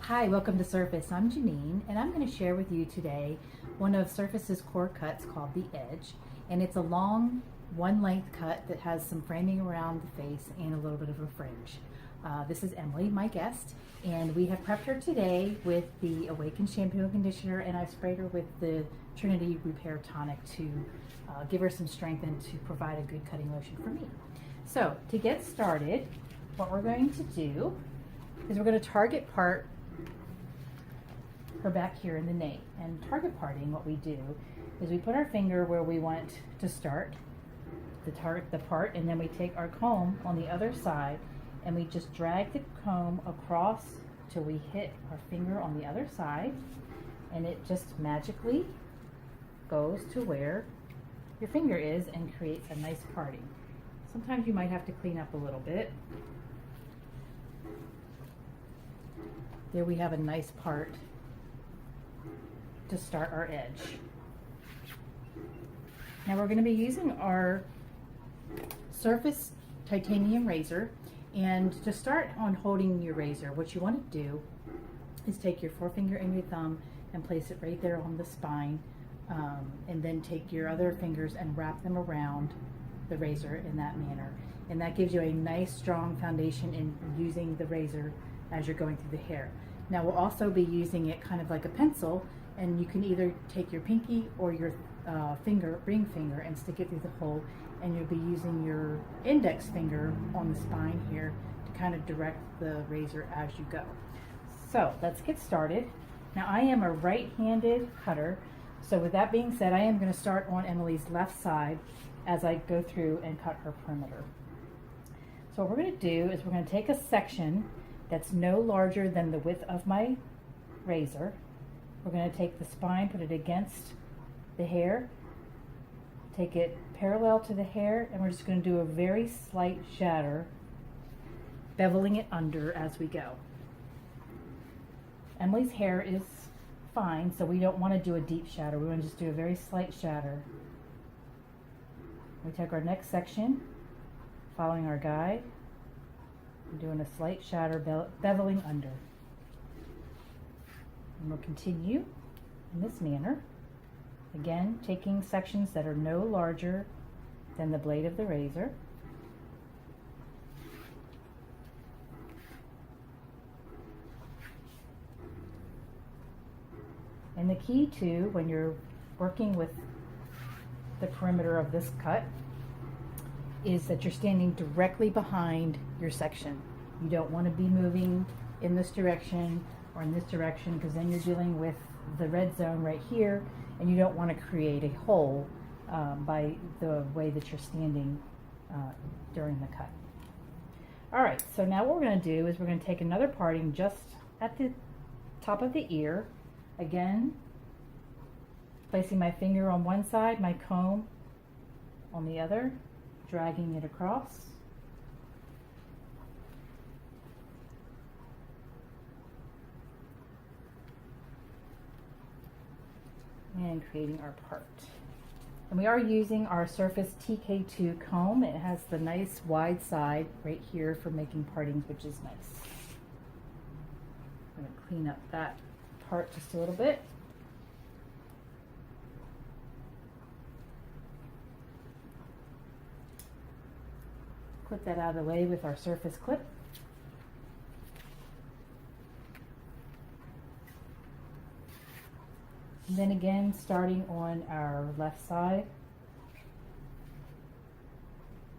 Hi, welcome to Surface. I'm Janine, and I'm going to share with you today one of Surface's core cuts called the Edge. And it's a long, one length cut that has some framing around the face and a little bit of a fringe. This is Emily, my guest, and we have prepped her today with the Awaken shampoo and conditioner, and I've sprayed her with the Trinity Repair Tonic to give her some strength and to provide a good cutting lotion for me. So, to get started, what we're going to do is we're going to target part her back here in the nape. And target parting, what we do is we put our finger where we want to start the part, and then we take our comb on the other side and we just drag the comb across till we hit our finger on the other side, and it just magically goes to where your finger is and creates a nice parting. Sometimes you might have to clean up a little bit. There we have a nice part to start our edge. Now we're going to be using our Surface titanium razor, and to start on holding your razor, what you want to do is take your forefinger and your thumb and place it right there on the spine, and then take your other fingers and wrap them around the razor in that manner, and that gives you a nice strong foundation in using the razor as you're going through the hair. Now we'll also be using it kind of like a pencil, and you can either take your pinky or your ring finger and stick it through the hole, and you'll be using your index finger on the spine here to kind of direct the razor as you go. So let's get started. Now I am a right-handed cutter, so with that being said, I am going to start on Emily's left side as I go through and cut her perimeter. So what we're going to do is we're going to take a section that's no larger than the width of my razor. We're going to take the spine, put it against the hair, take it parallel to the hair, and we're just going to do a very slight shatter, beveling it under as we go. Emily's hair is fine, so we don't want to do a deep shatter. We want to just do a very slight shatter. We take our next section, following our guide, and doing a slight shatter, beveling under. And we'll continue in this manner. Again, taking sections that are no larger than the blade of the razor. And the key to when you're working with the perimeter of this cut is that you're standing directly behind your section. You don't want to be moving in this direction or in this direction, because then you're dealing with the red zone right here, and you don't want to create a hole by the way that you're standing during the cut. All right, so now what we're going to do is we're going to take another parting just at the top of the ear. Again, placing my finger on one side, my comb on the other, dragging it across. And creating our part. And we are using our Surface TK2 comb. It has the nice wide side right here for making partings, which is nice. I'm going to clean up that part just a little bit. Put that out of the way with our Surface clip. And then again, starting on our left side,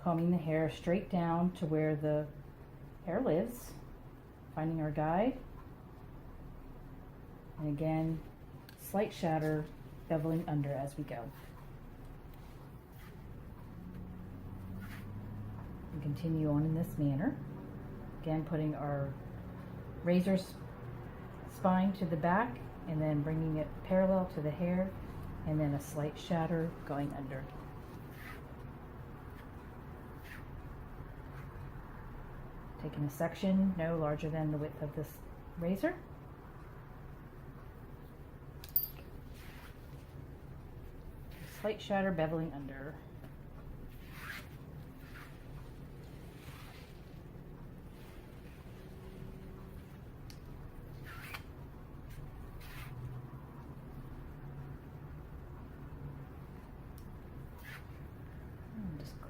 combing the hair straight down to where the hair lives, finding our guide, and again, slight shatter, beveling under as we go. And continue on in this manner. Again, putting our razor spine to the back, and then bringing it parallel to the hair, and then a slight shatter going under. Taking a section no larger than the width of this razor. Slight shatter, beveling under.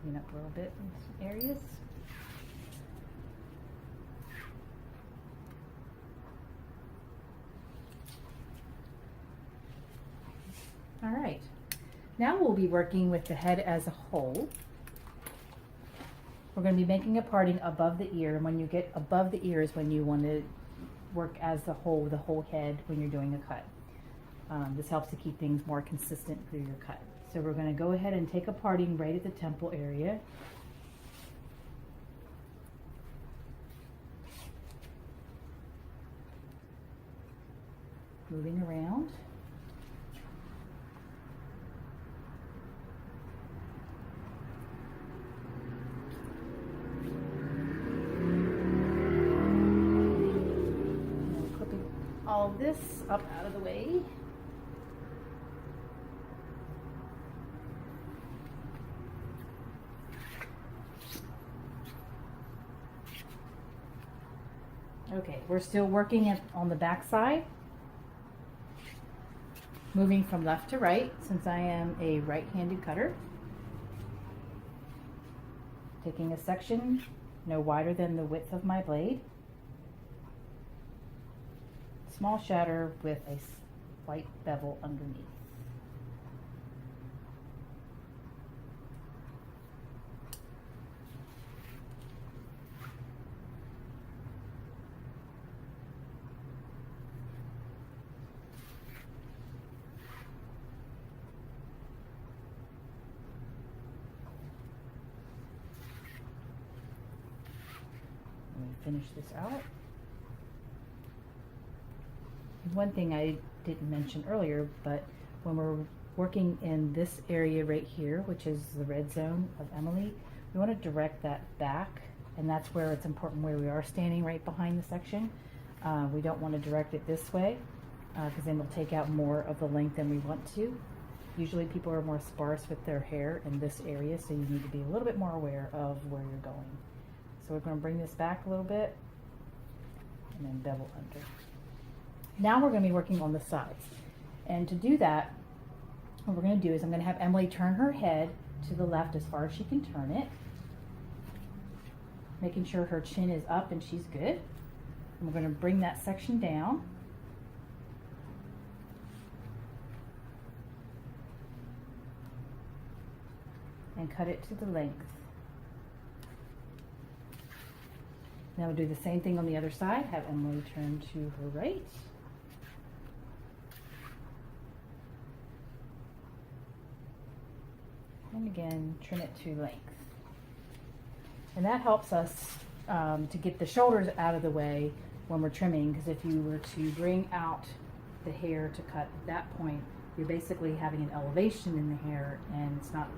clean up a little bit in some areas. All right, now we'll be working with the head as a whole. We're going to be making a parting above the ear, and when you get above the ear is when you want to work as the whole head when you're doing a cut. This helps to keep things more consistent through your cut. So we're going to go ahead and take a parting right at the temple area. Moving around. Clipping all this up out of the way. Okay, we're still working on the back side. Moving from left to right, since I am a right-handed cutter. Taking a section no wider than the width of my blade. Small shatter with a slight bevel underneath. Finish this out. One thing I didn't mention earlier, but when we're working in this area right here, which is the red zone of Emily, we want to direct that back, and that's where it's important where we are standing right behind the section. We don't want to direct it this way because then we'll take out more of the length than we want to. Usually people are more sparse with their hair in this area, so you need to be a little bit more aware of where you're going. So we're going to bring this back a little bit and then bevel under. Now we're going to be working on the sides. And to do that, what we're going to do is I'm going to have Emily turn her head to the left as far as she can turn it, making sure her chin is up and she's good. And we're going to bring that section down. And cut it to the length. Now we'll do the same thing on the other side. Have Emily turn to her right. And again, trim it to length. And that helps us to get the shoulders out of the way when we're trimming, because if you were to bring out the hair to cut at that point, you're basically having an elevation in the hair and it's not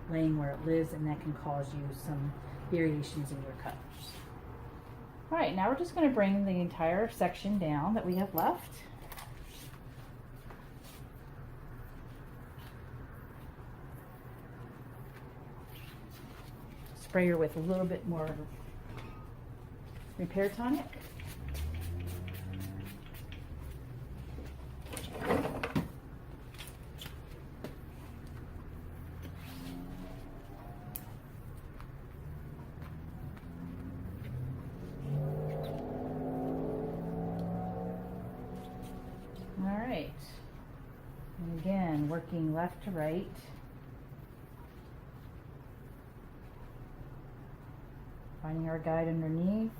laying where it lives, and that can cause you some variations in your cuts. All right, now we're just going to bring the entire section down that we have left. Spray her with a little bit more repair tonic. And again, working left to right. Finding our guide underneath.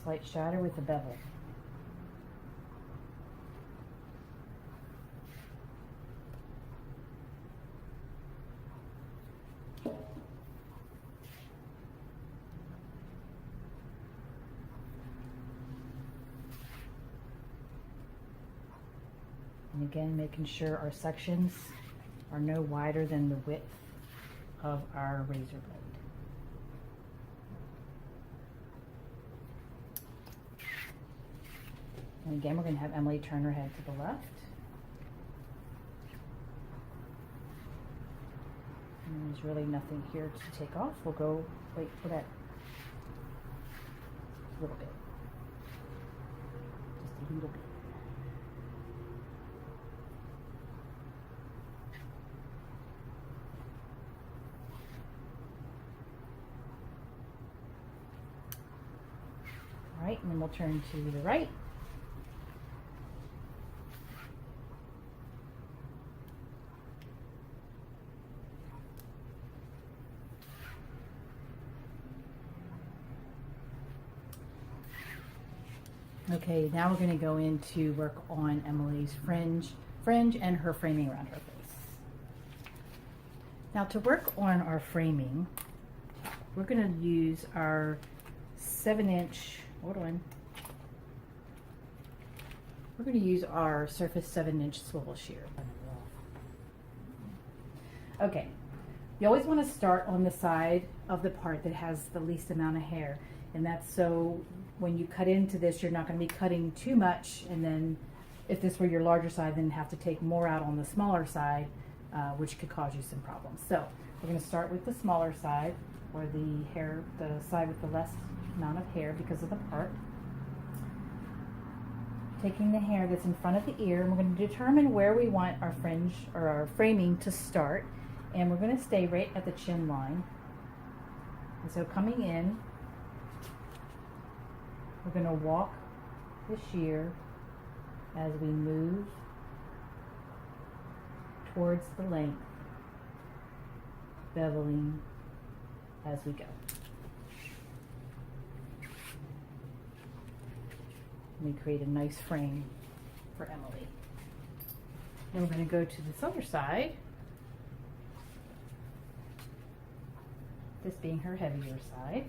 Slight shatter with the bevel. And again, making sure our sections are no wider than the width of our razor blade. And again, we're going to have Emily turn her head to the left. And there's really nothing here to take off. We'll go wait for that little bit. Just a little bit. right, and then we'll turn to the right. Okay, now we're going to go into work on Emily's fringe and her framing around her face. Now to work on our framing, we're going to use our 7-inch, hold on. We're going to use our Surface 7-inch swivel shear. Okay, you always want to start on the side of the part that has the least amount of hair, and that's so when you cut into this, you're not going to be cutting too much, and then if this were your larger side, then have to take more out on the smaller side, which could cause you some problems. So we're going to start with the smaller side, or the side with the less amount of hair because of the part. Taking the hair that's in front of the ear, and we're going to determine where we want our fringe or our framing to start, and we're going to stay right at the chin line. And so coming in, we're going to walk the shear as we move towards the length, beveling as we go. And we create a nice frame for Emily. Then we're going to go to this other side, this being her heavier side.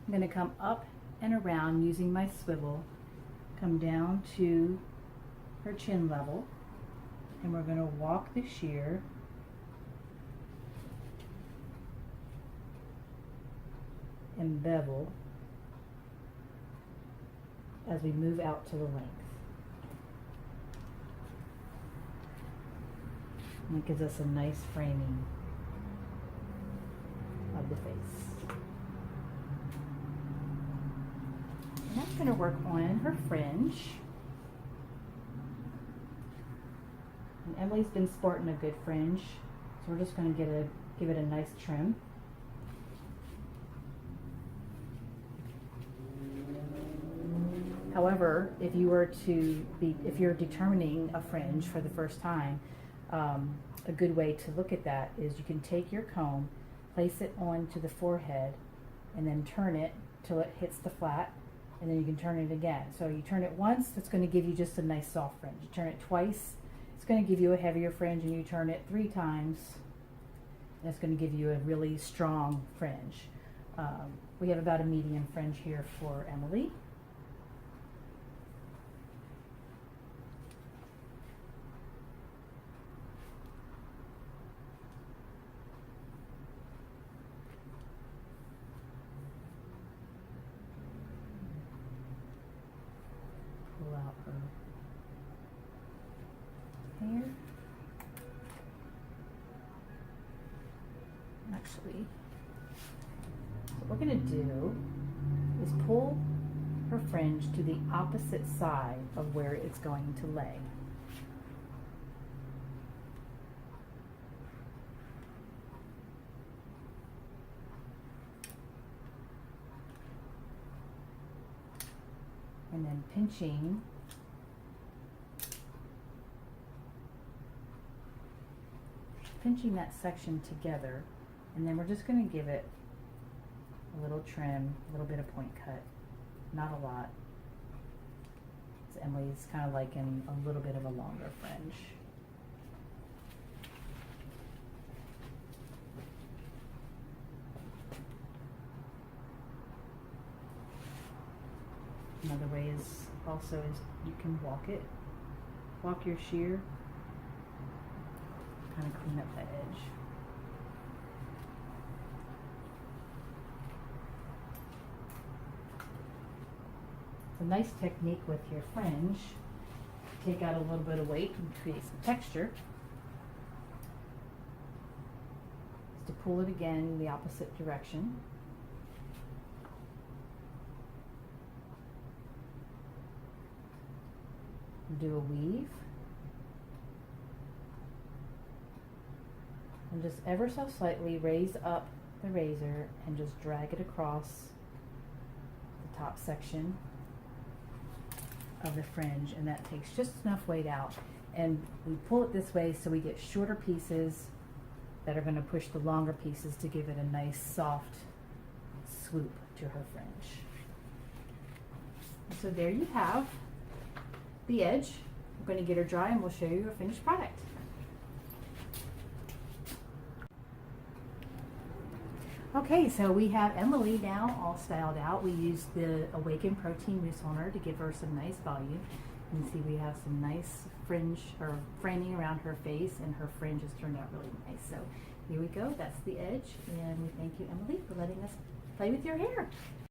I'm going to come up and around using my swivel, come down to her chin level, and we're going to walk the shear and bevel as we move out to the length. And it gives us a nice framing of the face. And that's going to work on her fringe. And Emily's been sporting a good fringe, so we're just going to give it a nice trim. However, if you're determining a fringe for the first time, a good way to look at that is you can take your comb, place it onto the forehead, and then turn it till it hits the flat, and then you can turn it again. So you turn it once, that's going to give you just a nice soft fringe. You turn it twice, it's going to give you a heavier fringe, and you turn it 3 times, and it's going to give you a really strong fringe. We have about a medium fringe here for Emily. Pull out her hair. Actually, what we're going to do is pull her fringe to the opposite side of where it's going to lay. And then pinching that section together, and then we're just going to give it a little trim, a little bit of point cut, not a lot. So Emily's kind of liking a little bit of a longer fringe. Another way is you can walk your shear, kind of clean up that edge. It's a nice technique with your fringe. Take out a little bit of weight and create some texture. Is to pull it again in the opposite direction. Do a weave. And just ever so slightly raise up the razor and just drag it across the top section of the fringe, and that takes just enough weight out. And we pull it this way so we get shorter pieces that are going to push the longer pieces to give it a nice soft swoop to her fringe. So there you have the edge. We're going to get her dry and we'll show you her finished product. Okay, so we have Emily now all styled out. We used the Awaken Protein Mousse on her to give her some nice volume. You can see we have some nice fringe or framing around her face, and her fringe has turned out really nice. So here we go, that's the edge, and we thank you, Emily, for letting us play with your hair.